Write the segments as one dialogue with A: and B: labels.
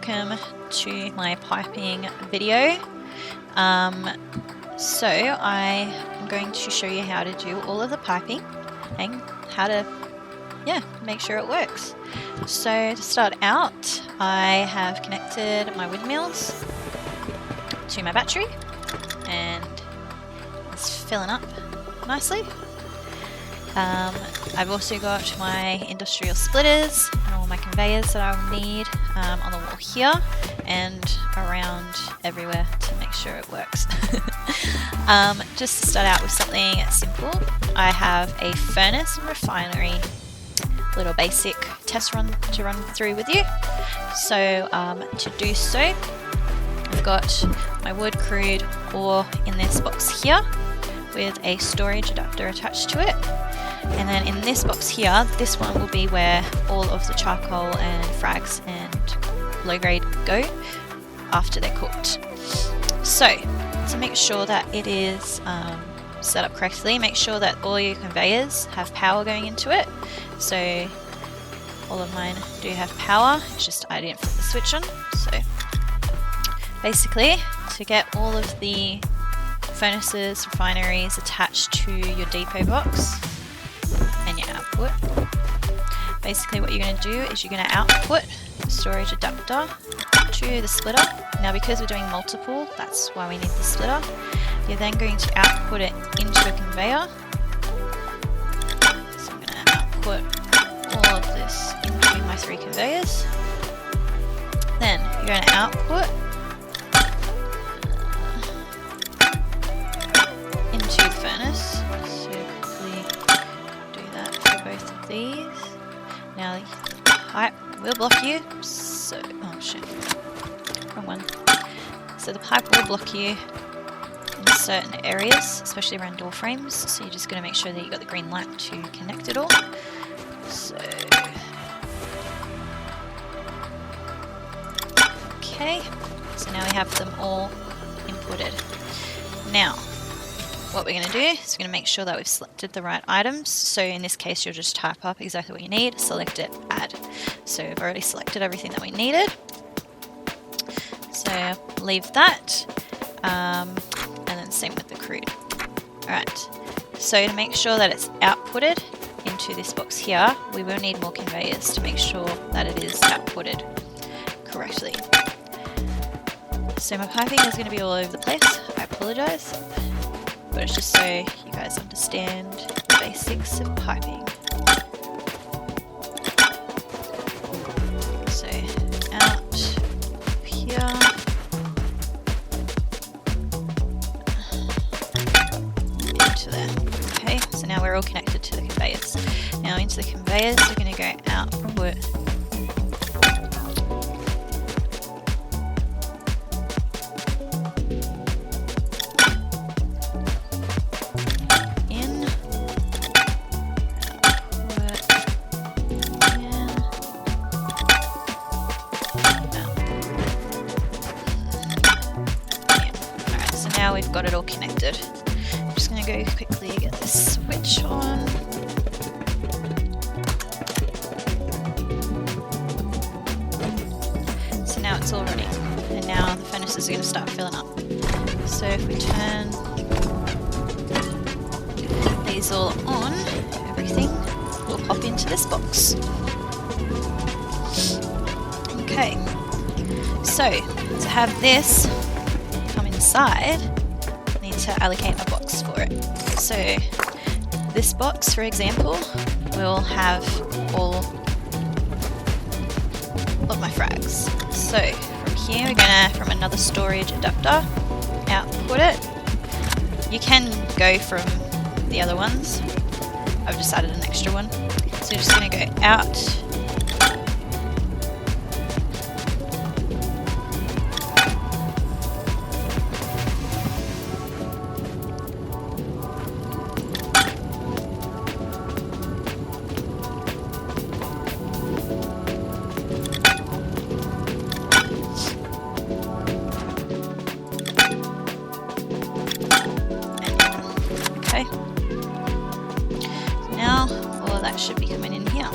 A: welcome to my piping video. So I am going to show you how to do all of the piping and how to make sure it works. So to start out, I have connected my windmills to my battery and it's filling up nicely. I've also got my industrial splitters and all my conveyors that I will need on the wall here and around everywhere to make sure it works. Just to start out with something simple, I have a furnace and refinery little basic test run to run through with you. So to do so, I've got my wood crude ore in this box here with a storage adapter attached to it. And then in this box here, this one will be where all of the charcoal and frags and low grade go after they're cooked. So to make sure that it is set up correctly, make sure that all your conveyors have power going into it. So all of mine do have power, it's just I didn't flip the switch on. So basically, to get all of the furnaces, refineries attached to your depot box and your output, basically what you're going to do is you're going to output the storage adapter to the splitter. Now because we're doing multiple, that's why we need the splitter. You're then going to output it into a conveyor. So I'm going to output all of this into my 3 conveyors. Then you're going to output into the furnace. So quickly do that for both of these. Now the pipe will block you. So, oh shit, wrong one. So the pipe will block you in certain areas, especially around door frames. So you're just going to make sure that you got the green light to connect it all. So, okay. So now we have them all inputted. Now, what we're going to do is we're going to make sure that we've selected the right items. So in this case, you'll just type up exactly what you need, select it, add. So we've already selected everything that we needed. So leave that, and then same with the crude. Alright, so to make sure that it's outputted into this box here, we will need more conveyors to make sure that it is outputted correctly. So my piping is going to be all over the place, I apologise, but it's just so you guys understand the basics of piping. So out here, into there. Okay, so now we're all connected to the conveyors. Now into the conveyors, we're going to go output now we've got it all connected. I'm just going to go quickly get this switch on. So now it's all running, and now the furnaces are going to start filling up. So if we turn these all on, everything will pop into this box. Okay, so to have this come inside, I need to allocate a box for it. So this box, for example, will have all of my frags. So from here we're gonna, from another storage adapter, output it. You can go from the other ones. I've just added an extra one. So you're just gonna go out. Okay. Now all of that should be coming in here.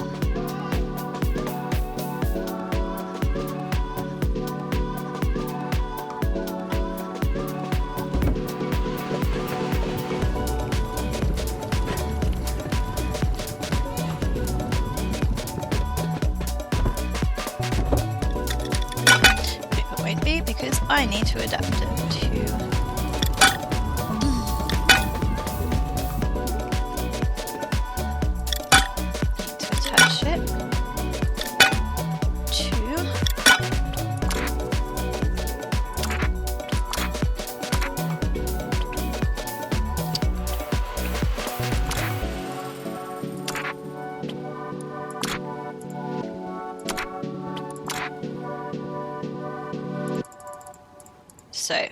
A: I need to adapt it to attach it to so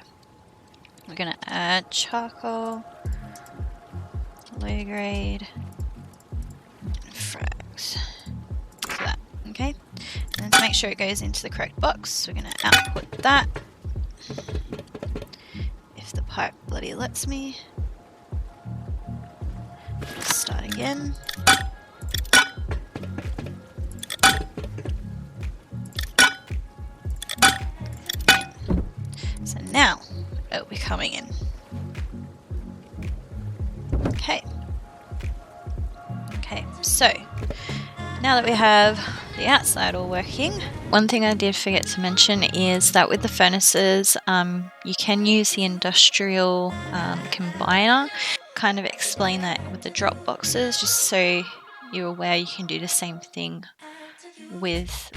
A: we're going to add charcoal, low grade, and frags to that, okay? And to make sure it goes into the correct box, we're going to output that. If the pipe bloody lets me. Just start again. So now it'll be coming in. Okay. Okay, so now that we have the outside all working, one thing I did forget to mention is that with the furnaces, you can use the industrial combiner. Kind of explain that with the drop boxes, just so you're aware you can do the same thing with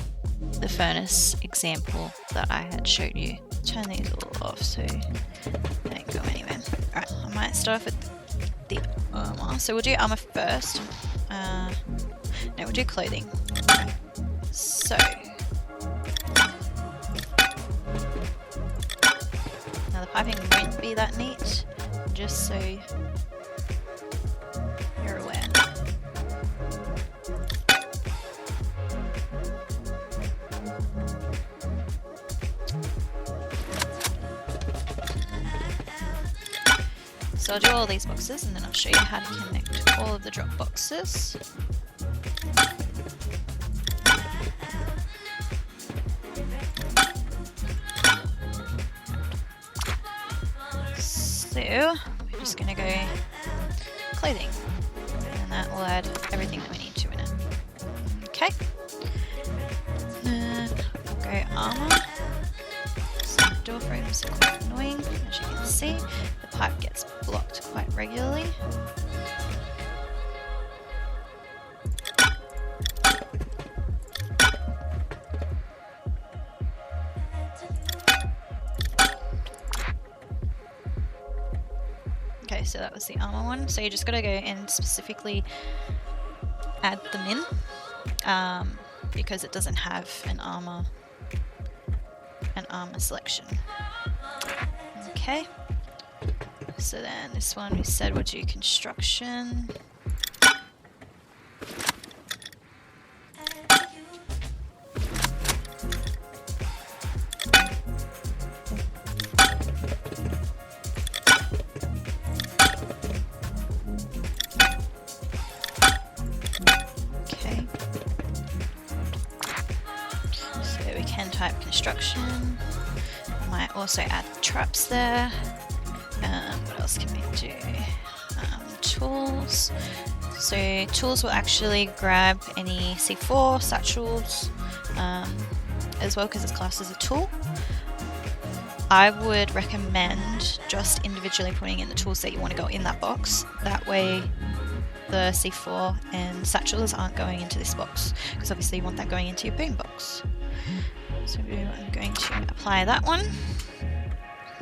A: the furnace example that I had showed you. Turn these all off so they don't go anywhere. Alright, I might start off with the armor. So we'll do armor first. No, we'll do clothing. So now the piping won't be that neat, just so you're aware. So I'll do all these boxes and then I'll show you how to connect all of the drop boxes. So we're just going to go clothing, and that will add everything that we need to in it. Okay. Then we'll go armor. So door frames are quite annoying, as you can see. The pipe gets blocked quite regularly. Okay, so that was the armor one. So you just got to go and specifically add them in, because it doesn't have an armor selection. Okay. So then this one we said we'll do construction. Type construction. Might also add traps there. What else can we do? Tools. So tools will actually grab any C4 satchels as well, because it's classed as a tool. I would recommend just individually putting in the tools that you want to go in that box. That way the C4 and satchels aren't going into this box, because obviously you want that going into your boom box. So I'm going to apply that one,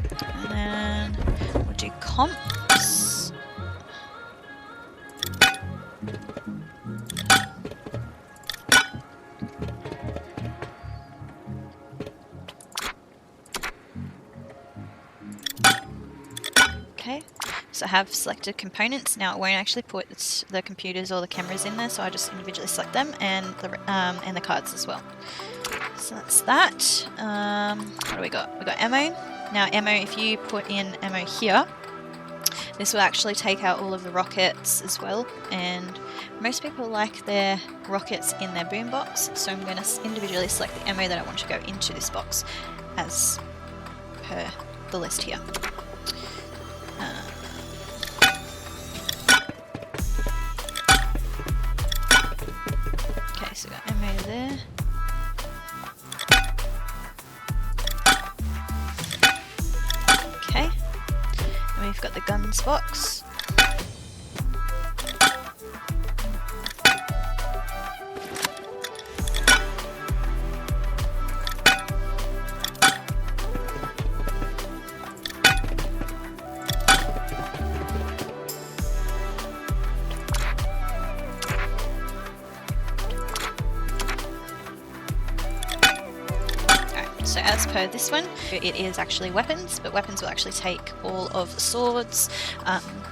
A: and then we'll do comps. Okay, so I have selected components. Now it won't actually put the computers or the cameras in there, so I just individually select them, and the cards as well. So that's that. What do we got? We got ammo. Now ammo, if you put in ammo here, this will actually take out all of the rockets as well, and most people like their rockets in their boombox, so I'm going to individually select the ammo that I want to go into this box as per the list here. Okay, so we got ammo there. box. So as per this one, it is actually weapons, but weapons will actually take all of the swords,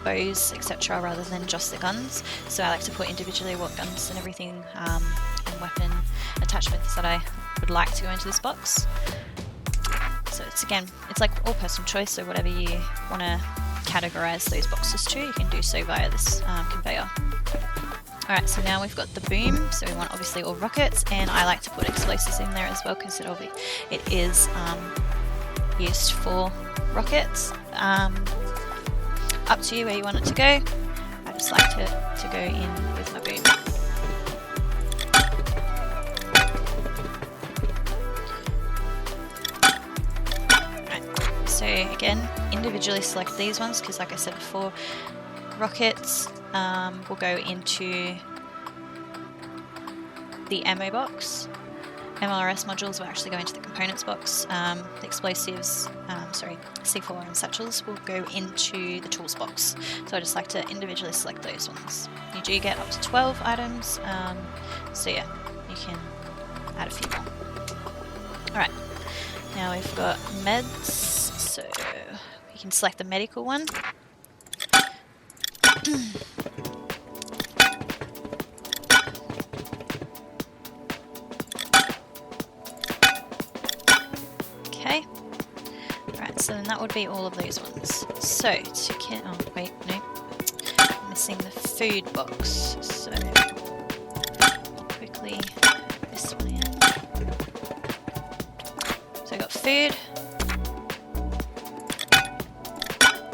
A: bows, etc. rather than just the guns. So I like to put individually what guns and everything and weapon attachments that I would like to go into this box. So it's like all personal choice, so whatever you want to categorize those boxes to, you can do so via this conveyor. Alright, so now we've got the boom, so we want obviously all rockets, and I like to put explosives in there as well because it is used for rockets. Up to you where you want it to go. I just like to go in with my boom. Right, so again, individually select these ones because like I said before, rockets will go into the ammo box. MLRS modules will actually go into the components box. The explosives, C4 and satchels will go into the tools box. So I just like to individually select those ones. You do get up to 12 items, so yeah, you can add a few more. Alright, now we've got meds, so you can select the medical one. Okay, right, so then that would be all of those ones. So, oh wait, no, I'm missing the food box, so quickly this one in. So I got food.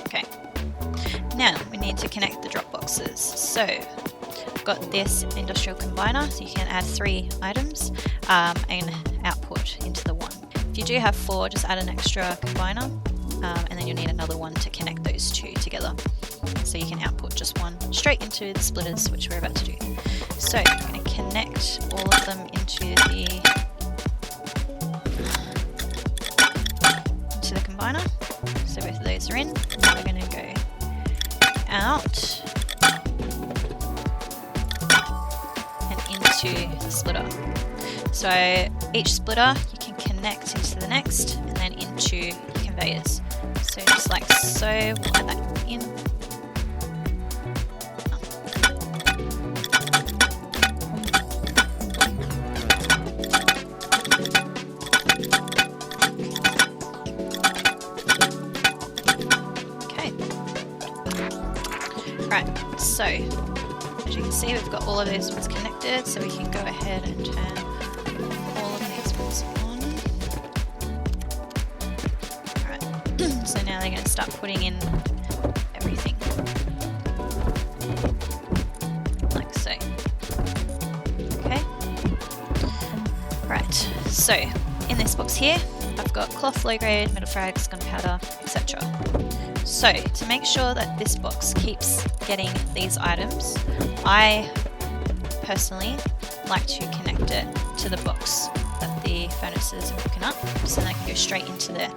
A: Okay, now we need to connect the drop boxes. So I've got this industrial combiner, so you can add 3 items and output into the one. If you do have 4, just add an extra combiner, and then you'll need another one to connect those 2 together. So you can output just one straight into the splitters, which we're about to do. So I'm going to connect all of them into the combiner. So both of those are in. Now we're going to go out and into the splitter. So each splitter you can connect into the next and then into the conveyors. So just like so, we'll add that in. Okay. Right, so as you can see, we've got all of those ones connected, so we can go ahead and turn all of these ones on. Alright, so now they're going to start putting in everything. Like so. Okay. Right, so in this box here, I've got cloth, low grade, metal frags, gunpowder, etc. So to make sure that this box keeps getting these items, I personally like to connect it to the box that the furnaces are hooking up, so they can go straight into there.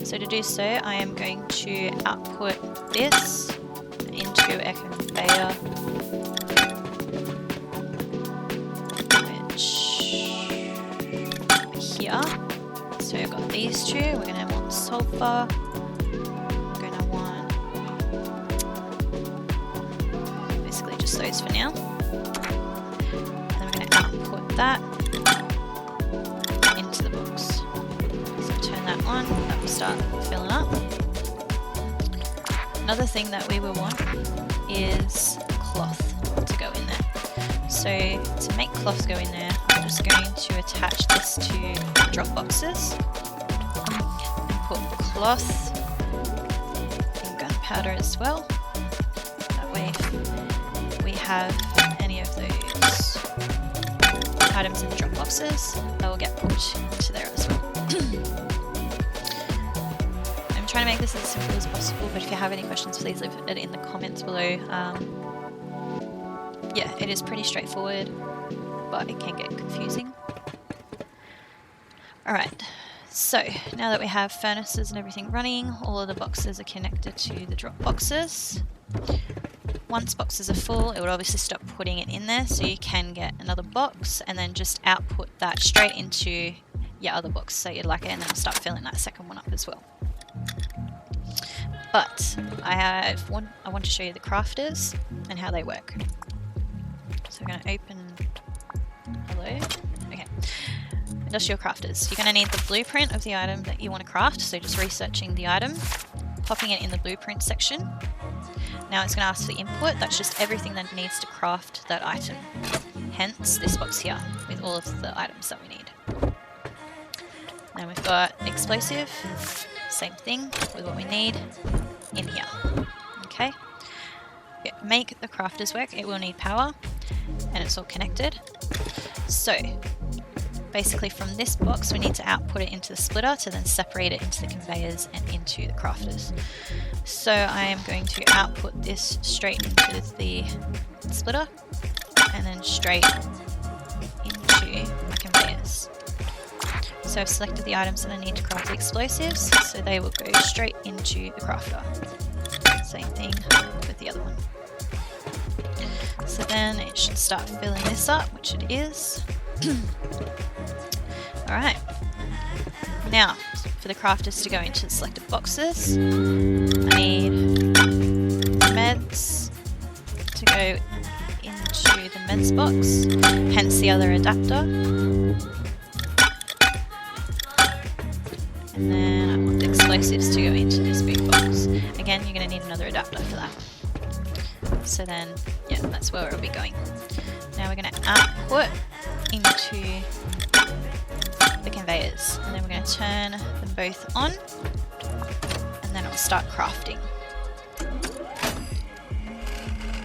A: So to do so, I am going to output this into a conveyor, which here. So I've got these 2. We're going to want sulfur. We're going to want basically just those for now. And then we're going to output that into the box. So turn that on, that will start filling up. Another thing that we will want is cloth to go in there. So to make cloth go in there, I'm just going to attach this to the drop boxes and put cloth and gunpowder as well. That way if we have any of those items in the drop boxes, they will get put into there as well. I'm trying to make this as simple as possible, but if you have any questions, please leave it in the comments below. Yeah, it is pretty straightforward, but it can get confusing. Alright, so now that we have furnaces and everything running, all of the boxes are connected to the drop boxes. Once boxes are full, it would obviously stop putting it in there, so you can get another box and then just output that straight into your other box, so you'd like it, and then start filling that second one up as well. But I want to show you the crafters and how they work. So we're going to open, hello, okay, industrial crafters. You're going to need the blueprint of the item that you want to craft, so just researching the item, popping it in the blueprint section. Now it's going to ask for input, that's just everything that needs to craft that item. Hence this box here, with all of the items that we need. Then we've got explosive, same thing with what we need in here. Okay, make the crafters work, it will need power, and it's all connected. So basically from this box we need to output it into the splitter to then separate it into the conveyors and into the crafters. So I am going to output this straight into the splitter and then straight into my conveyors. So I've selected the items that I need to craft the explosives, so they will go straight into the crafter. Same thing with the other one. So then it should start filling this up, which it is. Alright, now for the crafters to go into the selected boxes, I need meds to go into the meds box, hence the other adapter. And then I want the explosives to go into this big box. Again, you're going to need another adapter for that. So then, yeah, that's where it'll be going. Now we're going to output into the conveyors, and then we're going to turn them both on, and then it'll start crafting.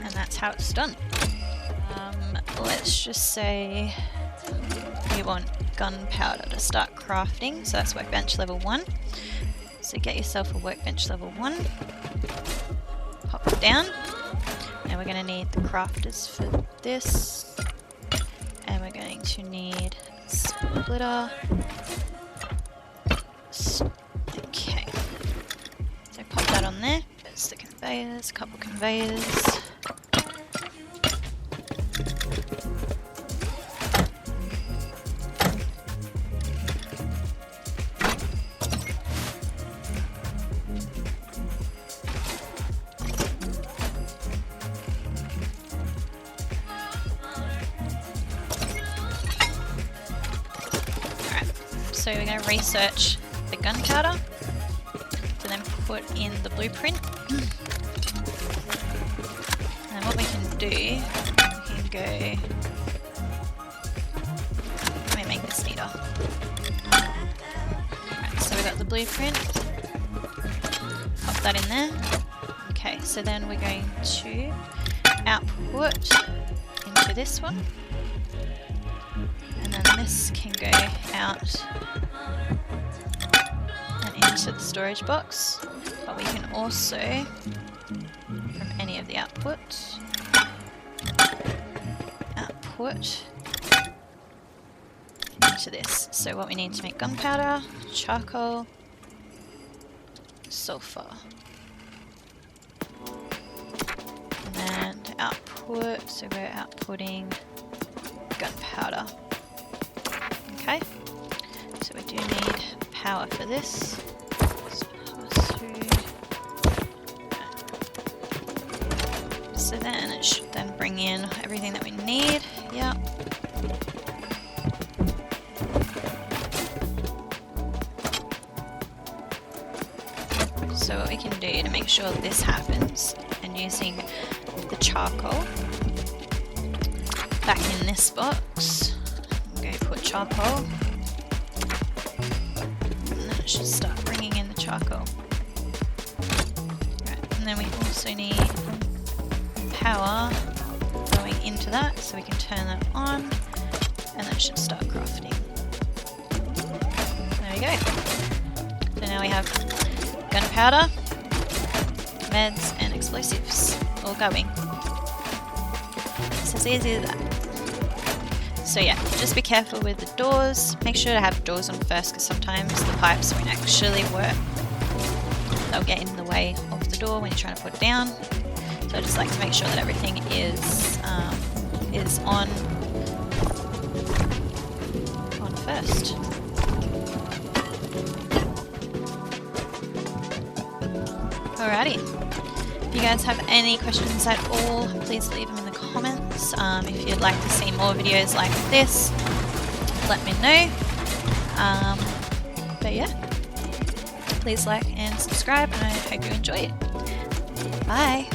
A: And that's how it's done. Let's just say we want gunpowder to start crafting, so that's workbench level 1. So get yourself a workbench level 1, pop it down. Now we're going to need the crafters for this, and we're going to need a splitter. Okay, so pop that on there. There's the conveyors, a couple conveyors. So we're going to research the gunpowder to then put in the blueprint. And what we can do, we can go, let me make this neater. Alright, so we've got the blueprint, pop that in there. Okay, so then we're going to output into this one. And then this can go out and into the storage box, but we can also, from any of the outputs, output into this. So what we need to make gunpowder, charcoal, sulfur. And then to output, so we're outputting gunpowder. Okay, so we do need power for this. So then it should then bring in everything that we need. Yep. So what we can do to make sure this happens, and using the charcoal back in this box, I'm going to put charcoal, and then it should start bringing in the charcoal. Right, and then we also need power going into that, so we can turn that on, and that should start crafting. There we go. So now we have gunpowder, meds, and explosives all going. It's as easy as that. So yeah, just be careful with the doors. Make sure to have doors on first because sometimes the pipes won't actually work. They'll get in the way of the door when you're trying to put it down. So I just like to make sure that everything is on first. Alrighty. If you guys have any questions at all, please leave them in the comments. If you'd like to see more videos like this, let me know. But yeah, please like and subscribe, and I hope you enjoy it. Bye!